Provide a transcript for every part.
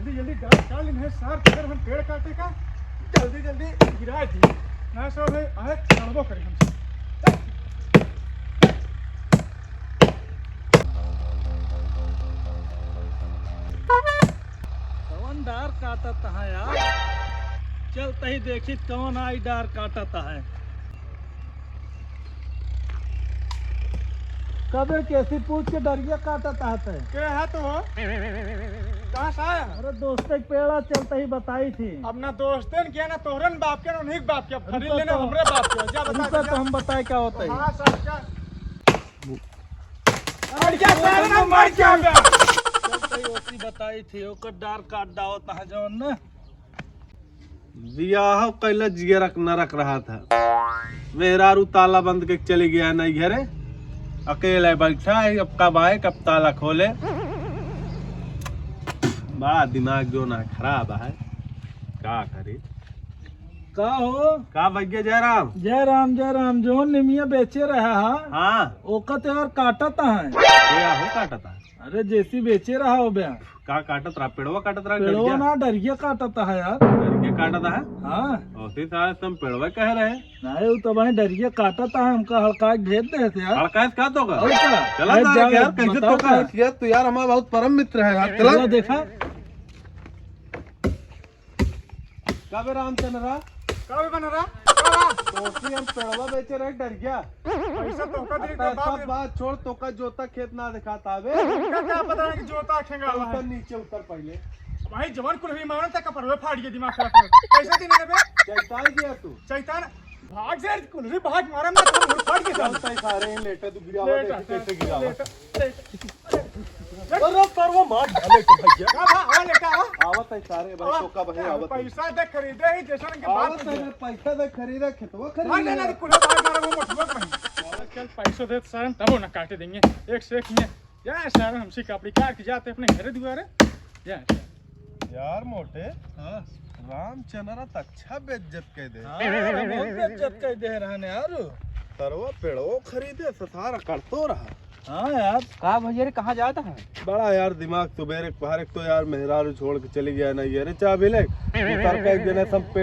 जल्दी जल्दी डाल डाल इन्हें सार अगर हम पेड़ काटे का जल्दी जल्दी गिरा दी ना सो भाई आए चढ़बो करे हमसे कौन डार काटता है यार? चलते ही देखी कौन आई डार काटता है। कबे कैसी पूछ के डरिया काटता है? क्या है तो कहाँ से आया? अरे दोस्त एक पेड़ा चलते ही बताई थी। अब ना दोस्तन किया ना तोहरन बाप के ना उन्हीं बाप के अब खरीद लेना हमरे बाप के जा बता तो हम बताए क्या होता है। हाँ सर क्या मर जा सर ना मर जा चलते ही ओसी बताई थी ओकर डार काट डावता है जौन ना बियाह कैला जिया रख न रख रहा था। मेहरारू ताला बंद के चली गया नहीं घरे, अकेले बैठा है। अब कब आए कब ताला खोले। बड़ा दिमाग जो ना खराब है, क्या करे। का हो का भैया जयराम? जय राम जो निमिया बेचे रहा है हाँ ओका तो यार काटता है। क्या हो काटता है? अरे जैसी बेचे रहा हो बया का काटत रहा? पेड़वा काटत रहा? पेड़वा ना डरिया काटता है यार। डरिया काटता है? हाँ उसी साल तुम पेड़वा कह रहे हैं। नहीं तो भाई डरिया काटता है हमका हल्का भेज दे थे यार। हड़कायत का तो का? और क्या? चला अरे ना जा, यार कैसे बताओ तो का क्या? किया तो यार हमारा बहुत परम मित्र है यार। चला चला देखा कब रामचंद्र कब बन रहा तो हम पेड़वा बेचे रहे डर गया। पैसा तो का दे पैसा बाप बात छोड़ तो का जोता खेत ना दिखाता बे। का क्या पता है कि जोता खेंगा हुआ है उतर नीचे उतर पहले। भाई जवान कुल भी मारन तक पर फाड़ के दिमाग खराब पैसा देने बे चैताल गया तू। शैतान भाग से कुल भी भाग मारा मैं तो फाड़ के चल चलता ही सारे हैं लेटे तू गिरावा देख कैसे गिरावा। अरे परवा मार डाले तो भैया का भा आ लेका आवत है सारे भाई तो का भाई आवत है। पैसा दे खरीदे ही जैसन के बात आवत है पैसा दे खरीदा खेतवा भाग खरीद लेना ले। कुल भाग मारा वो मोटवा नहीं चल पैसा दे सारन तब ना काटे देंगे एक से एक में या सारन हमसे कपड़ी काट के जाते अपने घर दुआरे या यार मोटे रामचंद्र तो अच्छा बेइज्जत कह दे। बेइज्जत कर दे रहा ने यार। तरवा पेड़वा खरीदे सतारा करतो रहा। हाँ यार कहा भैया रे कहाँ जाता है? बड़ा यार दिमाग तो बेरे बाहर तो यार मेहरारू छोड़ के चली गया ना ये रे चाबी ले उतर के एक जने सब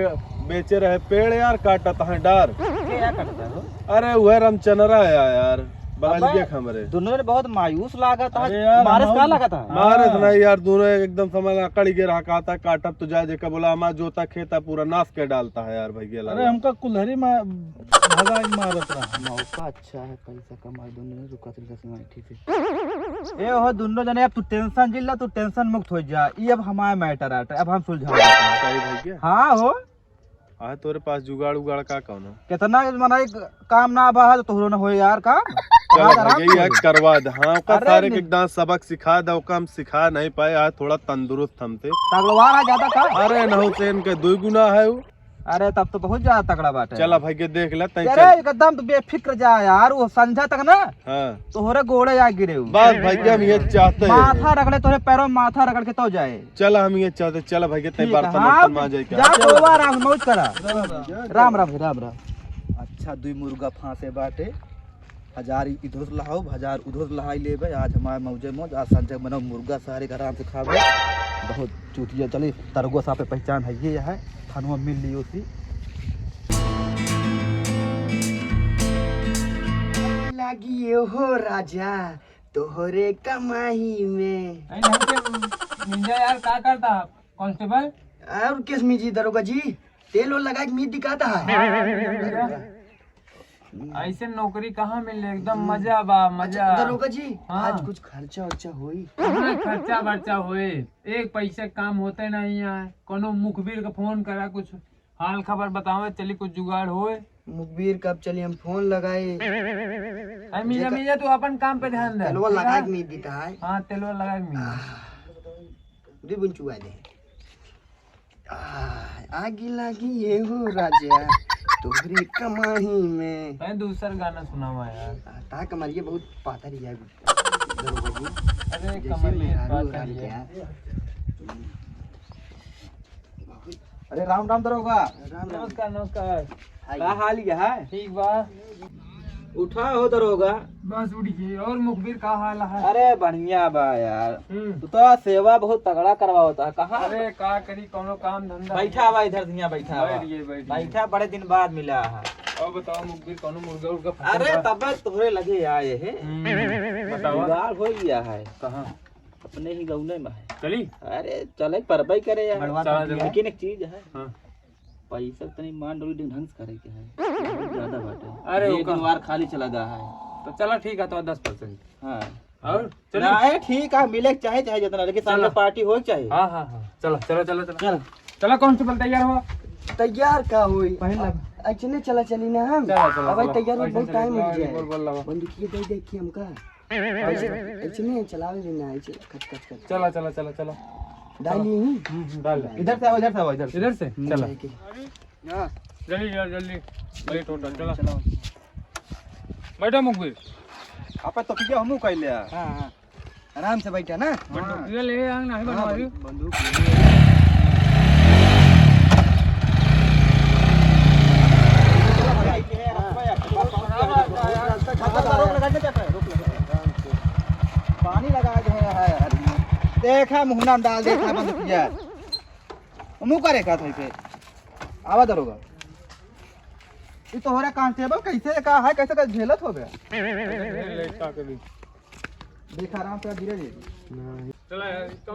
बेचे रहे पेड़ यार काटता है डार। क्या करता है? अरे वह रामचंद्रा है यार बगल के हमरे। दोनों ने बहुत मायूस लागत अरे है। यार, मारस हम- का लागत है? मारे तो नहीं यार दोनों एकदम समझ अकड़ के रहा कहता काटब तो जा जेका बोला हमारा जोता खेता पूरा नाश के डालता है यार भैया अरे हमका कुल्हरी भगा मारत रहा। मौका अच्छा है पैसा कमा दोनों ने रुका ठीक है। ए हो दोनों जने अब तू टेंशन जिल्ला तू टेंशन मुक्त हो जा। ये अब हमारा मैटर है अब हम सुलझा। सही भैया। हाँ हो आ तोरे पास जुगाड़ उगाड़ का कौन है? कितना मनाई काम ना बहा तो तोहरो ना हो यार का। चल भैया करवा दे। हाँ ओका अरे सारे के नहीं। एकदम सबक सिखा दे ओका हम सिखा नहीं पाए आज थोड़ा तंदुरुस्त हम थे। तगड़वा रहा ज्यादा का। अरे न हुसैन के दो गुना है वो। अरे तब तो बहुत ज्यादा तगड़ा बात है। चला भैया देख ले तई अरे चल। एकदम तो बेफिक्र जा यार वो संझा तक ना हाँ तोहरे गोड़े जा गिरे हो। बस भैया हम ये चाहते हैं। माथा रगड़े तोरे पैरों में माथा रगड़ के तो जाए। चला हम ये चाहते चला भैया तई ठीक है, बर्तन हाँ, वर्तन मांजे जा क्या। तो आराम मौज करा। राम राम राम राम। अच्छा दुई मुर्गा फांसे बाटे 1000 इधर से लहाओ 1000 उधर से लहाई लेबे। आज हमारे मौजे मौज आज संजय बनाओ मुर्गा सारे घर आराम से खाबे। बहुत चूतिया चली तरगो सा पे पहचान है ये है खानवा मिल ली उसी लगी हो राजा तोहरे कमाई में। यार क्या करता कांस्टेबल? और किस मीजी दरोगा जी तेल और लगा के मीट दिखाता है। ऐसे नौकरी कहाँ मिल रही? एकदम मजा बा मजा। दरोगा जी हाँ। आज कुछ खर्चा उर्चा हुई? कहाँ खर्चा बर्चा हुए? एक पैसे काम होते नहीं है। कोनो मुखबिर का फोन करा कुछ हाल खबर बतावे चली कुछ जुगाड़ होए। मुखबिर कब चली हम फोन लगाए मीजा मीजा तू अपन काम पे ध्यान दे। तेलवा लगा के मीट देता है। हाँ तेलवा लगा के मीजा। दे बुन चुआ दे। आगी लगी ये हो राजा तोहरे कमाई में। कहीं दूसरा गाना सुना हुआ यार। ता कमरिया बहुत पातर ही है दरोगा जी। अरे जैसे कमर मेहरारू उड़ाल गया। अरे राम राम दरोगा। राम राम। नमस्कार नमस्कार। का हाल है? ठीक बा। उठा हो दरोगा। बस उठ गई। और मुखबिर का हाल है? अरे बढ़िया बा यार, तू तो सेवा बहुत तगड़ा करवा होता है। कहाँ अरे का करी, कोनो काम धंधा बैठा बा इधर, धनिया बैठा बा। बैठा, बड़े दिन बाद मिला है। और बताओ मुखबिर, कोनो मुर्गा उर्गा अरे तब तोहरे लगे आए है, बताओ जुगाड़ हो गया है कहाँ अपने ही गौने में है। चली? अरे चले परबई करे यार, चला चला। लेकिन एक चीज है, हाँ। पैसा तनी मान डोली ढंग से करे के है, बहुत ज्यादा बाटे। अरे एक बार खाली चला गया है। तो चला ठीक है, तो 10%। हाँ और चल। नहीं ठीक है, मिले के चाहे चाहे जितना, लेकिन सामने पार्टी हो चाहिए। हाँ हाँ हाँ, चलो चलो चलो चलो चल चलो। कांस्टेबल तैयार हुआ? तैयार का हुई ऐसे चला चली ना हम। चलो चलो अब तैयार में बहुत टाइम हो बोल जाए। बोल लगा। बंदूकिया दे दे कि हमका ऐसे चलावे लेना, ऐसे खच खच खच चलो चलो चलो चलो डाली ही डाल। इधर से आओ, इधर से आओ, इधर से। इधर से चलो हां जल्दी जल्दी भाई, टोटल चलो बैठो मुखबिर। आपा तो पिया हमू कइले आ। हां आराम से बैठा ना। बंदूक ले आंग नहीं बनवाई। बंदूक पानी लगा दे है, देखा मुहना डाल देखा बंद किया मुंह करे का था पे आवा दरोगा। ये तो हो रहा कांस्टेबल, कैसे का है, कैसे का झेलत हो गया। देखा आराम से धीरे धीरे चला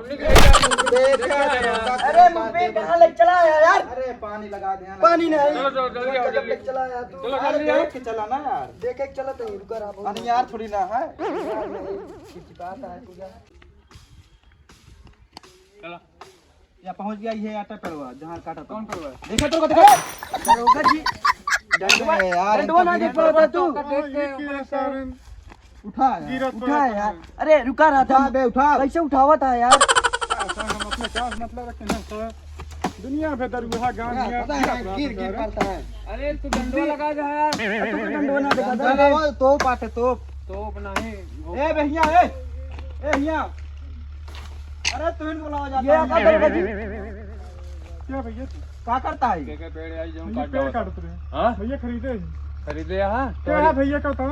देखा। अरे मुंबई कहां लग चला यार। अरे पानी लगा दे, पानी नहीं। चलो चलो जल्दी आओ जल्दी। चला यार तू। चलो अरे जल्दी आओ। देख के चला ना यार, देख के चला तो रुक रहा बहुत। पानी यार थोड़ी ना है। चिपचिपाता है पूजा। चला या पहुंच गया ये आटा पेड़वा जहां काटा था। कौन करवा? देखा तो देखा दरोगा जी डंडवा यार, डंडवा ना देख पाता तू। उठा उठा यार। अरे रुका रहा था उठा बे, उठा। कैसे उठावा था यार। हम अपने क्या मतलब रखते हैं सर, दुनिया में दरगुहा गांव पता है गिर गिर पड़ता है। अरे तू डंडवा लगा जा यार। डंडवा ना देखा था। चलो वो तो पाटे तो तोप नहीं ए भैया ए भैया, अरे तू इनको बुलाओ जाता ये क्या दरोगा जी। क्या भैया क्या करता है के पेड़ आई जो भैया पेड़ काटते रहे हां भैया खरीदे खरीदे यहां क्या है भैया का था।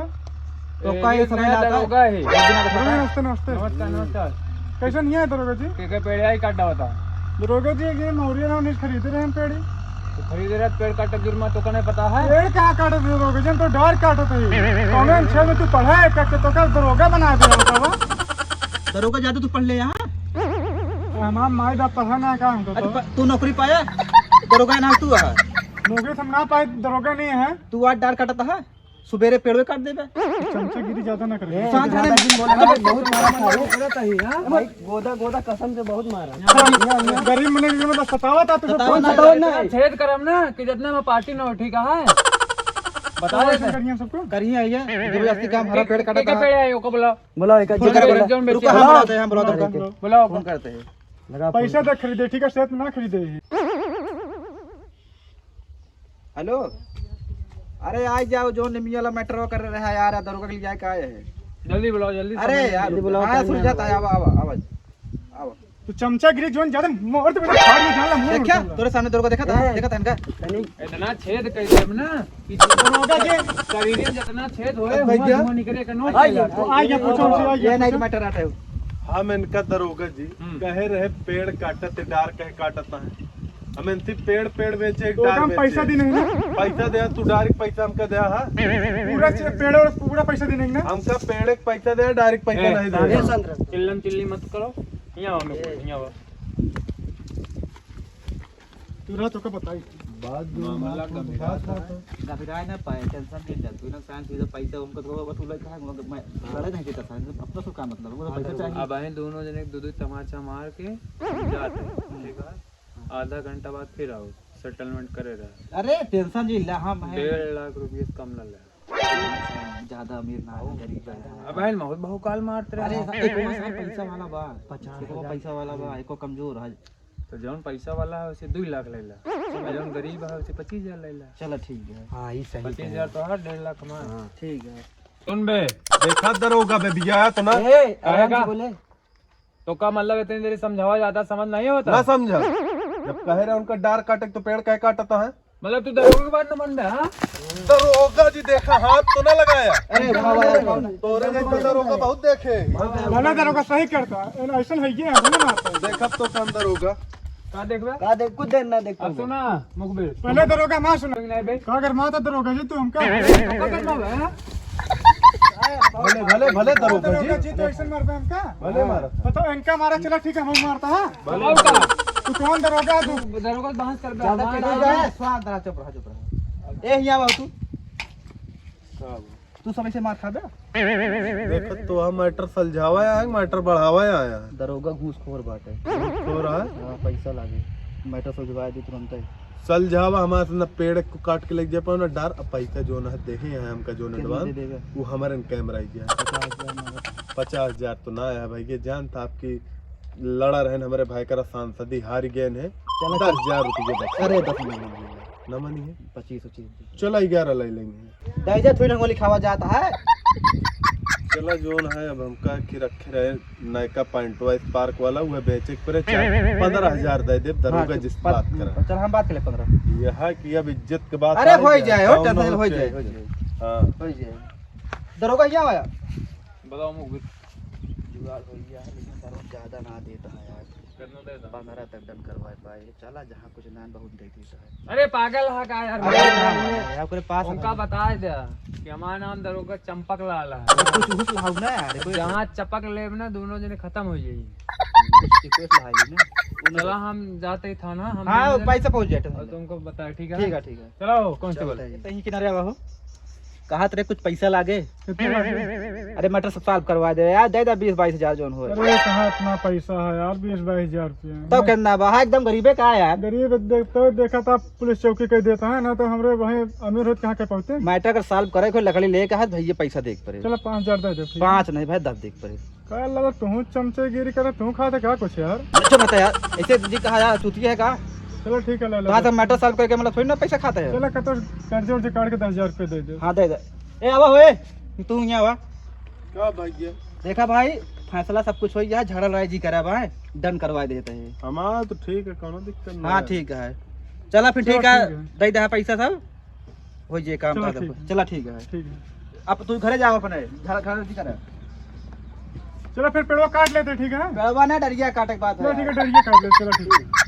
तो कई समय नया लाता दरोगा है। नमस्ते नमस्ते नमस्कार नमस्कार। कैसे नहीं है दरोगा जी। के पेड़ आई काटा होता दरोगा जी ये मौर्य राव ने खरीदे रहे हम पेड़ी। तो खरीदे रहा पेड़ काटे जुर्मा तो कने पता है। पेड़ कहाँ काटे थे दरोगा जी, हम तो डार काटे थे। कौन छह में तू पढ़ा है करके तो क्या दरोगा बना दिया बतावा। दरोगा जादू तू पढ़ ले यहाँ। हमारा माई बाप पढ़ा ना का हमको तो तू नौकरी पाया, दरोगा ना तू है। नौकरी हम ना पाए, दरोगा नहीं है। तू आज डार काटता है, सुबेरे पेड़ में काट देबे। चमचागिरी ज्यादा ना करे। बहुत मारा था भाई, गोदा गोदा कसम से बहुत मारा। गरीब मने के मतलब सतावा था तुझे सतावा कौन ना। सतावा ना छेद करम ना कि जितने में पार्टी ना उठी कहा है बता बताओ दे। करिए सबको। करिए आइए जबरदस्ती काम हरा पेड़ काटा के पेड़ आई ओको बुलाओ। बोला एक रुको हम बुलाते हैं, हम बुलाते हैं, बुलाओ फोन करते हैं। लगा पैसा दे खरीदे ठीक है, सेहत में ना खरीदे। हेलो, अरे आज जाओ जो निमिया वाला मैटर कर रहा है यार, दरोगा के लिए आए का आए है। जल्दी बुलाओ जल्दी। अरे यार हाँ सुलझाता है, आवाज तो चमचागिरी जोन ज्यादा मोर तो बेटा फाड़ के जाला मुंह देखा तोरे सामने दरोगा देखा था इनका। इतना छेद कर देब ना कि दरोगा के शरीर में जितना छेद होए भैया। हुआ निकले का नोट आइए पूछो हमसे ये आइए नहीं मैटर आता है। हम इनका दरोगा जी कहे रहे पेड़ काटते डार कहे काटता है। हम इनसे पेड़ पेड़ बेचे एक तो डार हम पैसा दी नहीं ना, पैसा दे तू डायरेक्ट पैसा हमका दे हा पूरा पेड़ और पूरा पैसा दी नहीं ना। हमका पेड़ एक पैसा दे डायरेक्ट पैसा नहीं दे। चिल्लम चिल्ली मत करो। यहाँ आओ मेरे को, यहाँ आओ। तू रहा तो का बताई घबराए ना पाए, टेंशन नहीं ले तू ना, शांत हो जा। पैसा उनको तो वसूल का है, मैं लड़ाई नहीं देता था, अपना सब काम मतलब वो पैसा चाहिए। अब आए दोनों जने दो तमाचा मार के जाते ठीक है। आधा घंटा बाद फिर आओ, सेटलमेंट करे रहे। अरे टेंशन जी ला, हम है 1.5 लाख रुपये से कम न ले। ज्यादा अमीर ना है, गरीब है। अब है बहुत बहुकाल मारते अरे रहे। एक वहाँ पैसा वाला बा, 50 पैसा वाला बा, एको कमजोर है। तो जौन पैसा वाला है उसे 2 लाख ले ला, जौन गरीब है उसे 25,000 ले ला। चलो ठीक है। हाँ ये सही 25,000 तो हर 1.5 लाख हमारा। ठीक है। सुन बे देखा दरोगा बे भैया आया तो ना आएगा? बोले तो का मतलब इतनी देरी समझावा ज्यादा समझ नहीं होता। ना समझा। जब कहे रहे उनका डार काटे तो पेड़ कहे काटता है। मतलब तू दरोगा के बाद न बन रहा हाँ? दरोगा जी देखा हाथ तो ना लगाया। अरे बाबा तोरे जैसे दरोगा बहुत देखे। भला दरोगा सही करता है ऐसा है ये हमने मारता है। देखब तो कम दरोगा। का देखबे का देख कुछ देर ना देख अब सुना मुखबिर पहले दरोगा मां सुन नहीं बे का अगर माता दरोगा जी तू हमका करना बे हाँ? भले भले भले दरोगा दरोगा जी जी तो ऐसा मार पे हमका भले मारा। बताओ इनका मारा चला ठीक है हम मारता है बताओ का तू कौन दरोगा तू दरोगा से बहस कर ज्यादा चढ़ा जाए स्वाद रहा चुप रहा ए हिया बाबू तू सब ऐसे मार खा बे देखत तो हम मैटर सलझावा आया है मैटर बढ़ावा आया है। दरोगा घूसखोर बाटे हो रहा है हाँ पैसा लागे मैटर सुझवा दी तुरंत ही सलझावा हमारे से न पेड़ को काट के ले जाए पाओ ना डर अब पैसा जो ना देखे हैं हमका जो कितना एडवांस दे देगा वो हमारे कैमरा ही गया 50,000 नगद 50,000 तो ना है भाई ये जान था आपकी लड़ा रहे हमारे भाई का सांसदी हार गए हैं चलो 10,000 रुपये बचे अरे 10 मिनट न मनी है 25 चलो 11 ले लेंगे दाइजा थोड़ी ढंगो लिखावा जाता है चलो जोन है अब हमका की रखे रहे नयका पॉइंटवा पार्क वाला वो बेचे पर 15,000 दे दे दरोगा जिस बात कर चल हम बात कर ले 15 यह है कि अब इज्जत के बात अरे आ हो गया, जाए हो कौनो टेंशन हो के- जाए हो जाए हाँ हो जाए दरोगा क्या आया बताओ मुखबिर जुगाड़ हो गया है लेकिन सर ज्यादा ना देता है यार कितना दे दो 15 तक डन करवाए पाए चला जहाँ कुछ नान बहुत दे देता है अरे पागल है का यार अरे आपके पास उनका बता दे कि हमारा नाम दरोगा चंपक लाल है कुछ हुस लाओ ना यार कोई जहाँ चपक लेब ना दोनों जने खत्म हो जाएगी रिक्वेस्ट लाई ना चला हम जाते ही था ना हम हाँ दोनों जने- पैसा पहुंच जाए और तुमको बता ठीक है ठीक है ठीक है चलो कांस्टेबल कहीं किनारे आवा हो कहा तेरे कुछ पैसा लागे कितने लागे? अरे मटर सब सॉल्व करवा दे यार दे दे 20-22 हजार जोन हो अरे कहाँ इतना पैसा है यार 20-22 हजार रुपया तब कहना बा एकदम गरीबे का है यार गरीब देखते देखा था पुलिस चौकी कह देता है ना तो हमरे वही अमीर होते कहाँ के पहुँचते मैटर अगर सॉल्व करे कोई लकड़ी लेके है भैया पैसा देख पड़े चलो 5,000 दे दे 5 नहीं भाई 10 देख पड़े क्या लगा तू चमचेगिरी करे तू खाते क्या कुछ यार अच्छा बता यार ऐसे जी कहा यार चूतिया है का चलो ठीक है ले तो हाँ लो तो मैटर सॉल्व करके मतलब थोड़ी ना पैसा खाता है चलो कतो कर्जे उर्जे काट के 10,000 रुपये दे दे हाँ दे दे ए आवा होए तू यहाँ आवा क्या भैया देखा भाई फैसला सब कुछ हो गया झगड़ा लड़ाई जी करा भाई डन करवा देते हैं हमारा तो ठीक है कोनो दिक्कत नहीं हाँ है। ठीक है चला फिर ठीक चलो, है ठीक है। दे दे पैसा सब हो जे काम चलो, कर ठीक दे है। चला ठीक है ठीक है अब तू घरे जाओ अपने घर घर जी करे चलो फिर पेड़वा काट लेते ठीक है गड़वा ना डरिया काटे के बाद चलो ठीक है डरिए काट ले चलो ठीक है